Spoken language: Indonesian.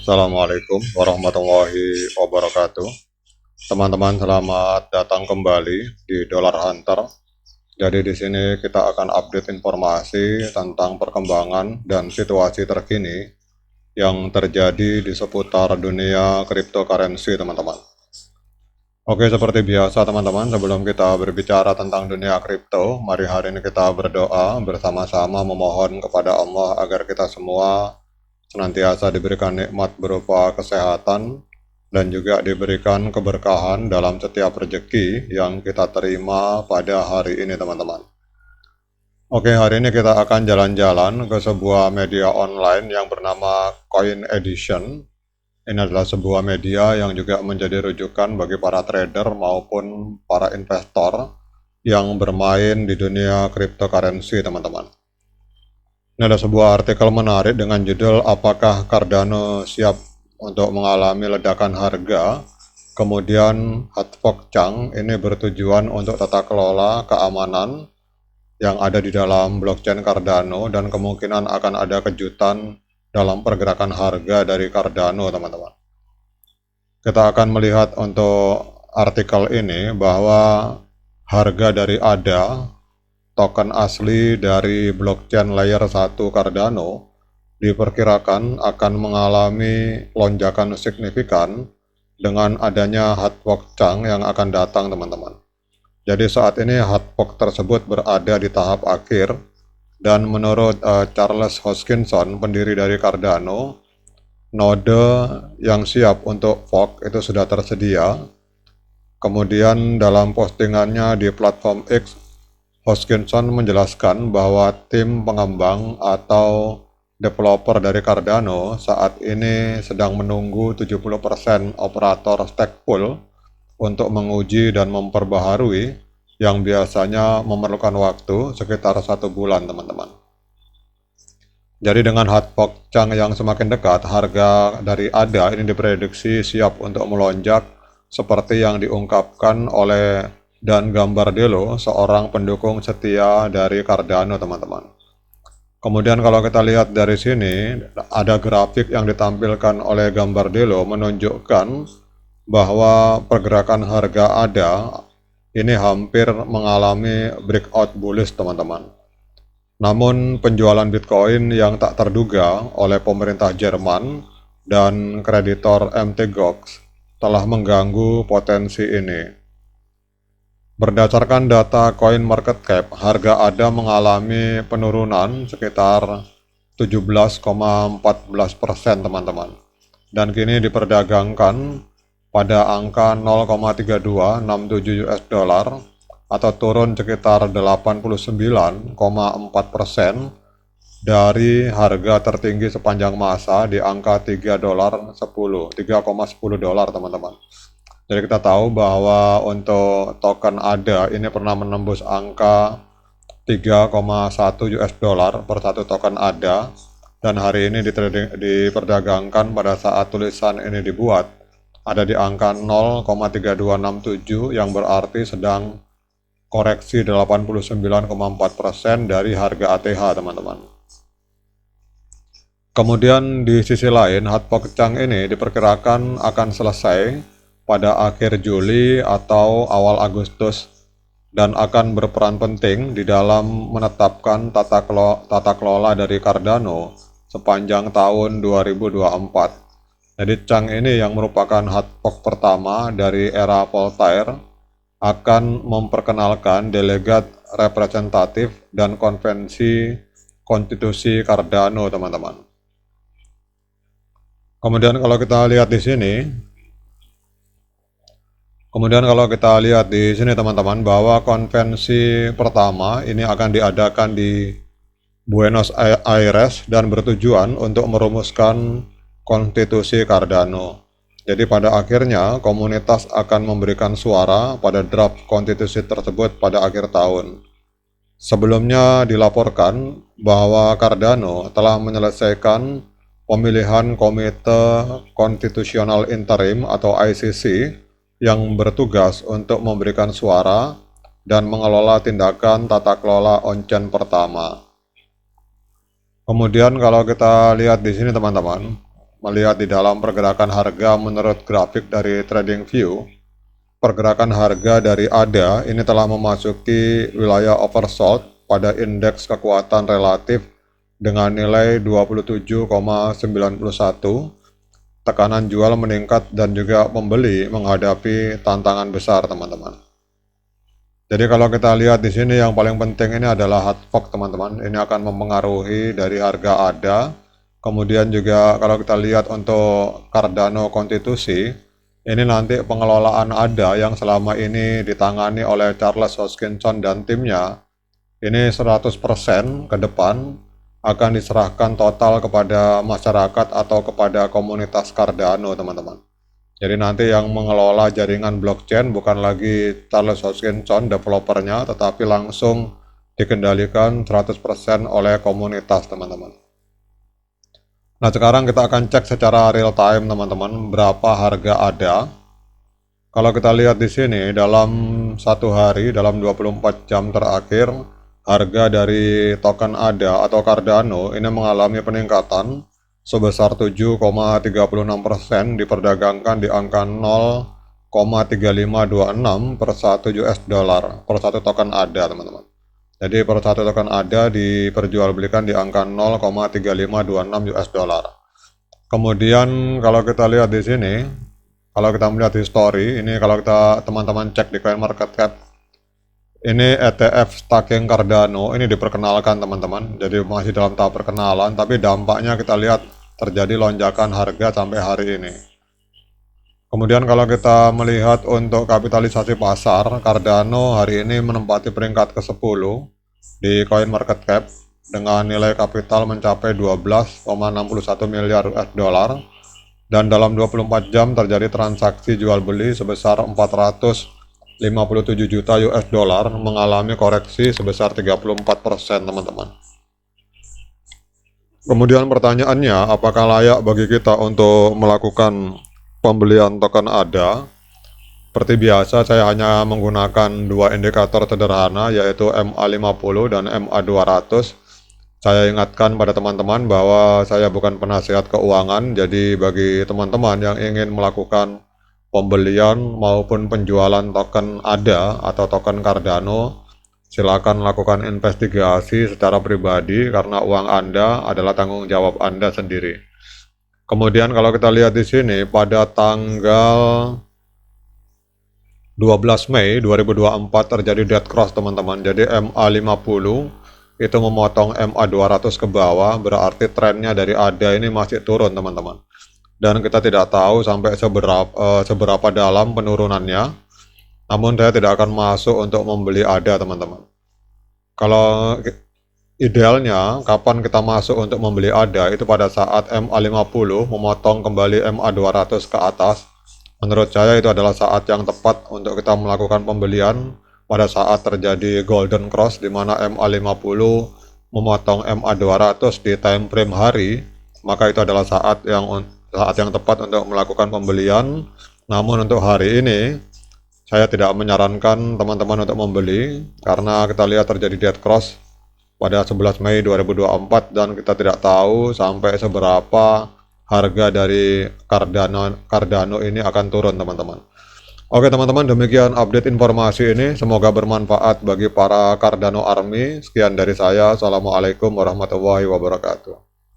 Assalamualaikum warahmatullahi wabarakatuh. Teman-teman, selamat datang kembali di Dollar Hunter. Jadi di sini kita akan update informasi tentang perkembangan dan situasi terkini yang terjadi di seputar dunia cryptocurrency, teman-teman. Oke, seperti biasa teman-teman, sebelum kita berbicara tentang dunia kripto, mari hari ini kita berdoa bersama-sama memohon kepada Allah agar kita semua senantiasa diberikan nikmat berupa kesehatan dan juga diberikan keberkahan dalam setiap rezeki yang kita terima pada hari ini, teman-teman. Oke, hari ini kita akan jalan-jalan ke sebuah media online yang bernama Coin Edition. Ini adalah sebuah media yang juga menjadi rujukan bagi para trader maupun para investor yang bermain di dunia cryptocurrency, teman-teman. Ini ada sebuah artikel menarik dengan judul "Apakah Cardano siap untuk mengalami ledakan harga?" Kemudian Hatfok Chang ini bertujuan untuk tata kelola keamanan yang ada di dalam blockchain Cardano dan kemungkinan akan ada kejutan dalam pergerakan harga dari Cardano, teman-teman. Kita akan melihat untuk artikel ini bahwa harga dari ADA, token asli dari blockchain layer 1 Cardano, diperkirakan akan mengalami lonjakan signifikan dengan adanya hard fork Chang yang akan datang, teman-teman. Jadi saat ini hard fork tersebut berada di tahap akhir dan menurut Charles Hoskinson, pendiri dari Cardano, node yang siap untuk fork itu sudah tersedia. Kemudian dalam postingannya di platform X, Hoskinson menjelaskan bahwa tim pengembang atau developer dari Cardano saat ini sedang menunggu 70% operator stake pool untuk menguji dan memperbaharui yang biasanya memerlukan waktu sekitar 1 bulan, teman-teman. Jadi dengan hard fork Chang yang semakin dekat, harga dari ADA ini diprediksi siap untuk melonjak seperti yang diungkapkan oleh Dan Gambardella, seorang pendukung setia dari Cardano, teman-teman. Kemudian kalau kita lihat dari sini, ada grafik yang ditampilkan oleh Gambardella menunjukkan bahwa pergerakan harga ADA ini hampir mengalami breakout bullish, teman-teman. Namun penjualan Bitcoin yang tak terduga oleh pemerintah Jerman dan kreditor Mt. Gox telah mengganggu potensi ini. Berdasarkan data CoinMarketCap, harga ADA mengalami penurunan sekitar 17,14%, teman-teman. Dan kini diperdagangkan pada angka 0,3267 US dollar atau turun sekitar 89,4% dari harga tertinggi sepanjang masa di angka 3,10 dolar, teman-teman. Jadi kita tahu bahwa untuk token ADA ini pernah menembus angka 3,1 US dollar per satu token ADA, dan hari ini diperdagangkan pada saat tulisan ini dibuat ada di angka 0,3267 yang berarti sedang koreksi 89,4% dari harga ATH, teman-teman. Kemudian di sisi lain, hard fork Chang ini diperkirakan akan selesai pada akhir Juli atau awal Agustus dan akan berperan penting di dalam menetapkan tata kelola dari Cardano sepanjang tahun 2024. Jadi Chang ini yang merupakan hard fork pertama dari era Voltaire akan memperkenalkan delegat representatif dan konvensi konstitusi Cardano, teman-teman. Kemudian kalau kita lihat di sini, teman-teman, bahwa konvensi pertama ini akan diadakan di Buenos Aires dan bertujuan untuk merumuskan konstitusi Cardano. Jadi pada akhirnya komunitas akan memberikan suara pada draft konstitusi tersebut pada akhir tahun. Sebelumnya dilaporkan bahwa Cardano telah menyelesaikan pemilihan Komite Konstitusional Interim atau ICC yang bertugas untuk memberikan suara dan mengelola tindakan tata kelola on-chain pertama. Kemudian kalau kita lihat di sini, teman-teman, melihat di dalam pergerakan harga menurut grafik dari TradingView, pergerakan harga dari ADA ini telah memasuki wilayah oversold pada indeks kekuatan relatif dengan nilai 27,91. Tekanan jual meningkat dan juga pembeli menghadapi tantangan besar, teman-teman. Jadi kalau kita lihat di sini yang paling penting ini adalah hard fork, teman-teman. Ini akan mempengaruhi dari harga ADA. Kemudian juga kalau kita lihat untuk Cardano Konstitusi, ini nanti pengelolaan ADA yang selama ini ditangani oleh Charles Hoskinson dan timnya, ini 100% ke depan akan diserahkan total kepada masyarakat atau kepada komunitas Cardano, teman-teman. Jadi nanti yang mengelola jaringan blockchain bukan lagi Charles Hoskinson developernya, tetapi langsung dikendalikan 100% oleh komunitas, teman-teman. Nah, sekarang kita akan cek secara real time, teman-teman, berapa harga ADA. Kalau kita lihat di sini, dalam satu hari, dalam 24 jam terakhir, harga dari token ADA atau Cardano ini mengalami peningkatan sebesar 7,36%, diperdagangkan di angka 0,3526 per 1 US dollar per satu token ADA, teman-teman. Jadi per satu token ADA diperjualbelikan di angka 0,3526 US dollar. Kemudian kalau kita lihat di sini, kalau kita melihat history, ini kalau kita teman-teman cek di CoinMarketCap, ini ETF staking Cardano ini diperkenalkan, teman-teman. Jadi masih dalam tahap perkenalan, tapi dampaknya kita lihat terjadi lonjakan harga sampai hari ini. Kemudian kalau kita melihat untuk kapitalisasi pasar, Cardano hari ini menempati peringkat ke-10 di CoinMarketCap dengan nilai kapital mencapai 12,61 miliar US dollar, dan dalam 24 jam terjadi transaksi jual beli sebesar 457 juta US dollar, mengalami koreksi sebesar 34%, teman-teman. Kemudian pertanyaannya, apakah layak bagi kita untuk melakukan pembelian token ADA? Seperti biasa, saya hanya menggunakan dua indikator sederhana, yaitu MA50 dan MA200. Saya ingatkan pada teman-teman bahwa saya bukan penasihat keuangan, jadi bagi teman-teman yang ingin melakukan pembelian maupun penjualan token ADA atau token Cardano, silakan lakukan investigasi secara pribadi karena uang Anda adalah tanggung jawab Anda sendiri. Kemudian kalau kita lihat di sini, pada tanggal 12 Mei 2024 terjadi dead cross, teman-teman. Jadi MA50 itu memotong MA200 ke bawah, berarti trennya dari ADA ini masih turun, teman-teman. Dan kita tidak tahu sampai seberapa dalam penurunannya. Namun saya tidak akan masuk untuk membeli ADA, teman-teman. Kalau idealnya kapan kita masuk untuk membeli ADA itu pada saat MA50 memotong kembali MA200 ke atas. Menurut saya itu adalah saat yang tepat untuk kita melakukan pembelian pada saat terjadi golden cross, di mana MA50 memotong MA200 di time frame hari, maka itu adalah saat yang tepat untuk melakukan pembelian. Namun untuk hari ini saya tidak menyarankan teman-teman untuk membeli karena kita lihat terjadi dead cross pada 11 Mei 2024 dan kita tidak tahu sampai seberapa harga dari Cardano ini akan turun, teman-teman. Oke, teman-teman, demikian update informasi ini. Semoga bermanfaat bagi para Cardano Army. Sekian dari saya. Assalamualaikum warahmatullahi wabarakatuh.